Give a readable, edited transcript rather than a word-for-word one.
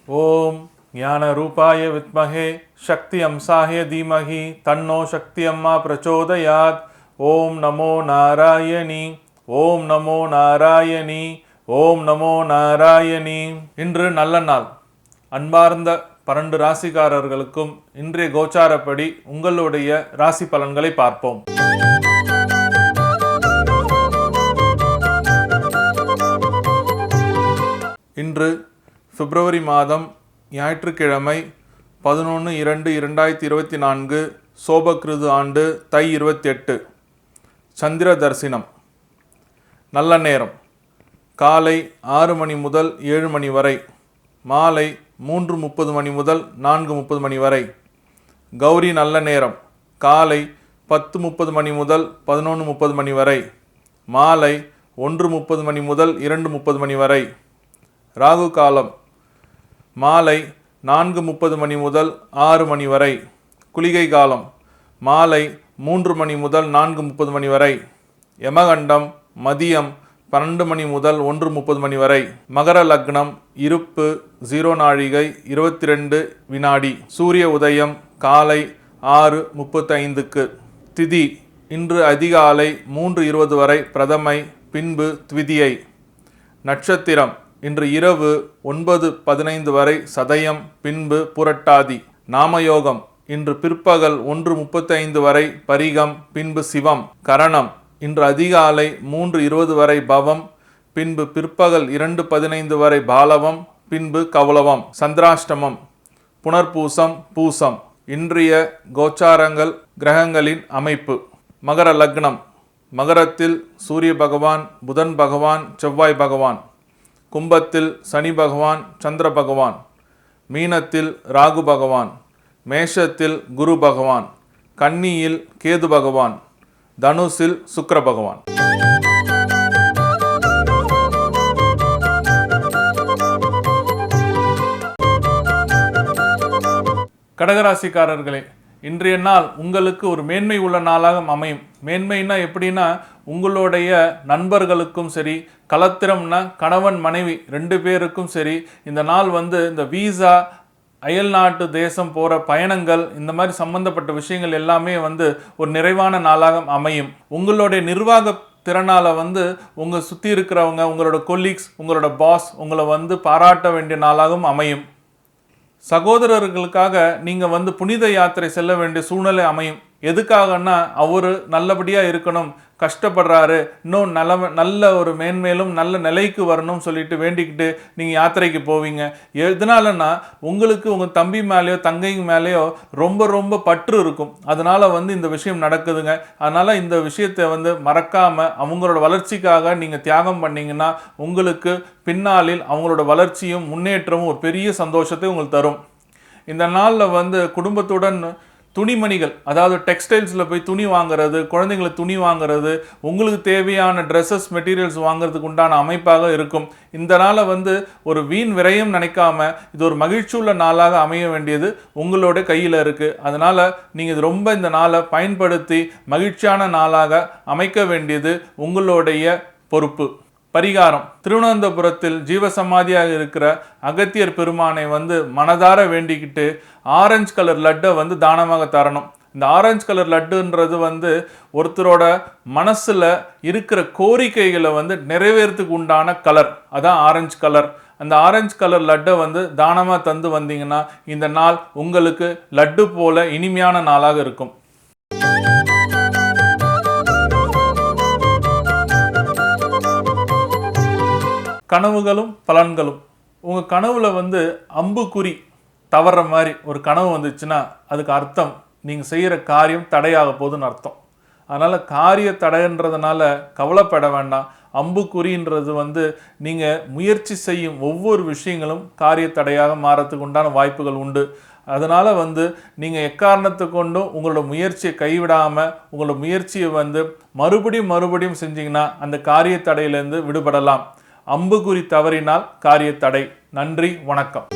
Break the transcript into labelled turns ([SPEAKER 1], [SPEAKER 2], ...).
[SPEAKER 1] ஓம் ஞான ரூபாய வித்மஹே சக்தி அம்சாய தீமஹி தன்னோ சக்தி அம்மா பிரச்சோதயாத். ஓம் நமோ நாராயணி, ஓம் நமோ நாராயணி, ஓம் நமோ நாராயணி. இன்று நல்ல நாள். அன்பார்ந்த 12 ராசிக்காரர்களுக்கும் இன்றைய கோச்சாரப்படி உங்களுடைய ராசி பலன்களை பார்ப்போம். இன்று பிப்ரவரி மாதம் ஞாயிற்றுக்கிழமை 11/2/2024 சோபகிருது ஆண்டு தை 28. சந்திர தரிசனம். நல்ல நேரம் காலை 6 மணி முதல் 7 மணி வரை, மாலை 3:30 மணி முதல் 4:30 மணி வரை. கௌரி நல்ல நேரம் காலை 10:30 மணி முதல் 11:30 மணி வரை, மாலை 1:30 மணி முதல் 2:30 மணி வரை. ராகு காலம் மாலை 4:30 மணி முதல் 6 மணி வரை. குளிகை காலம் மாலை 3 மணி முதல் 4:30 மணி வரை. யமகண்டம் மதியம் 12 மணி முதல் 1:30 மணி வரை. மகர லக்னம் இருப்பு 0 நாழிகை 22 வினாடி. சூரிய உதயம் காலை 6:35க்கு. திதி இன்று அதிகாலை 3:20 வரை பிரதமை, பின்பு த்விதியை. நட்சத்திரம் இன்று இரவு 9:15 வரை சதயம், பின்பு புரட்டாதி. நாமயோகம் இன்று பிற்பகல் 1:35 வரை பரிகம், பின்பு சிவம். கரணம் இன்று அதிகாலை 3:20 வரை பவம், பின்பு பிற்பகல் 2:15 வரை பாலவம், பின்பு கௌலவம். சந்திராஷ்டமம் புனர்பூசம், பூசம். இன்றைய கோச்சாரங்கள், கிரகங்களின் அமைப்பு. மகர லக்னம். மகரத்தில் சூரிய பகவான், புதன் பகவான், செவ்வாய் பகவான். கும்பத்தில் சனி பகவான், சந்திர பகவான். மீனத்தில் ராகு பகவான். மேஷத்தில் குரு பகவான். கன்னியில் கேது பகவான். தனுசில் சுக்கிர பகவான். கடகராசிக்காரர்களே, இன்றைய நாள் உங்களுக்கு ஒரு மேன்மை உள்ள நாளாக அமையும். மேன்மைனா எப்படின்னா, உங்களுடைய நண்பர்களுக்கும் சரி, கலத்திரம்னா கணவன் மனைவி 2 பேருக்கும் சரி, இந்த நாள் இந்த வீசா, அயல் நாட்டு தேசம் போகிற பயணங்கள், இந்த மாதிரி சம்பந்தப்பட்ட விஷயங்கள் எல்லாமே ஒரு நிறைவான நாளாக அமையும். உங்களுடைய நிர்வாக திறனால் உங்கள் சுற்றி இருக்கிறவங்க, உங்களோட கொலீக்ஸ், உங்களோட பாஸ் உங்களை பாராட்ட வேண்டிய நாளாகவும் அமையும். சகோதரர்களுக்காக நீங்கள் புனித யாத்திரை செல்ல வேண்டிய சூழ்நிலை அமையும். எதுக்காகன்னா, அவர் நல்லபடியாக இருக்கணும், கஷ்டப்படுறாரு, இன்னும் நல்ல ஒரு மேன்மேலும் நல்ல நிலைக்கு வரணும்னு சொல்லிட்டு வேண்டிக்கிட்டு நீங்கள் யாத்திரைக்கு போவீங்க. எதனாலன்னா, உங்களுக்கு உங்கள் தம்பி மேலேயோ தங்கைங்க மேலேயோ ரொம்ப ரொம்ப பற்று இருக்கும். அதனால் இந்த விஷயம் நடக்குதுங்க. அதனால் இந்த விஷயத்தை மறக்காமல் அவங்களோட வளர்ச்சிக்காக நீங்கள் தியாகம் பண்ணிங்கன்னா, உங்களுக்கு பின்னாளில் அவங்களோட வளர்ச்சியும் முன்னேற்றமும் ஒரு பெரிய சந்தோஷத்தை உங்களுக்கு தரும். இந்த நாளில் குடும்பத்துடன் துணிமணிகள், அதாவது டெக்ஸ்டைல்ஸில் போய் துணி வாங்குறது, குழந்தைங்களுக்கு துணி வாங்குறது, உங்களுக்கு தேவையான ட்ரெஸ்ஸஸ் மெட்டீரியல்ஸ் வாங்குறதுக்கு உண்டான அமைப்பாக இருக்கும். இந்த நாளை ஒரு வீண் விரயம் நினைக்காம இது ஒரு மகிழ்ச்சியுள்ள நாளாக அமைய வேண்டியது உங்களோட கையில் இருக்குது. அதனால் நீங்கள் இது ரொம்ப இந்த நாளை பயன்படுத்தி மகிழ்ச்சியான நாளாக அமைக்க வேண்டியது உங்களுடைய பொறுப்பு. பரிகாரம். திருவனந்தபுரத்தில் ஜீவசமாதியாக இருக்கிற அகத்தியர் பெருமானை மனதார வேண்டிக்கிட்டு ஆரஞ்சு கலர் லட்டை தானமாக தரணும். இந்த ஆரஞ்சு கலர் லட்டுன்றது ஒருத்தரோட மனசில் இருக்கிற கோரிக்கைகளை நிறைவேறதுக்கு உண்டான கலர், அதான் ஆரஞ்சு கலர். அந்த ஆரஞ்சு கலர் லட்டை தானமாக தந்து வந்தீங்கன்னா இந்த நாள் உங்களுக்கு லட்டு போல இனிமையான நாளாக இருக்கும். கனவுகளும் பலன்களும். உங்கள் கனவுல அம்புக்குறி தவற மாதிரி ஒரு கனவு வந்துச்சுன்னா அதுக்கு அர்த்தம் நீங்கள் செய்கிற காரியம் தடையாக போகுதுன்னு அர்த்தம். அதனால் காரிய தடைன்றதுனால கவலைப்பட வேண்டாம். அம்புக்குறின்றது நீங்கள் முயற்சி செய்யும் ஒவ்வொரு விஷயங்களும் காரிய தடையாக மாறத்துக்கு உண்டான வாய்ப்புகள் உண்டு. அதனால் நீங்கள் எக்காரணத்தை கொண்டும் உங்களோட முயற்சியை கைவிடாமல் உங்களோட முயற்சியை மறுபடியும் செஞ்சிங்கன்னா அந்த காரிய தடையிலேருந்து விடுபடலாம். அம்புக்குறி தவறினால் காரிய தடை. நன்றி, வணக்கம்.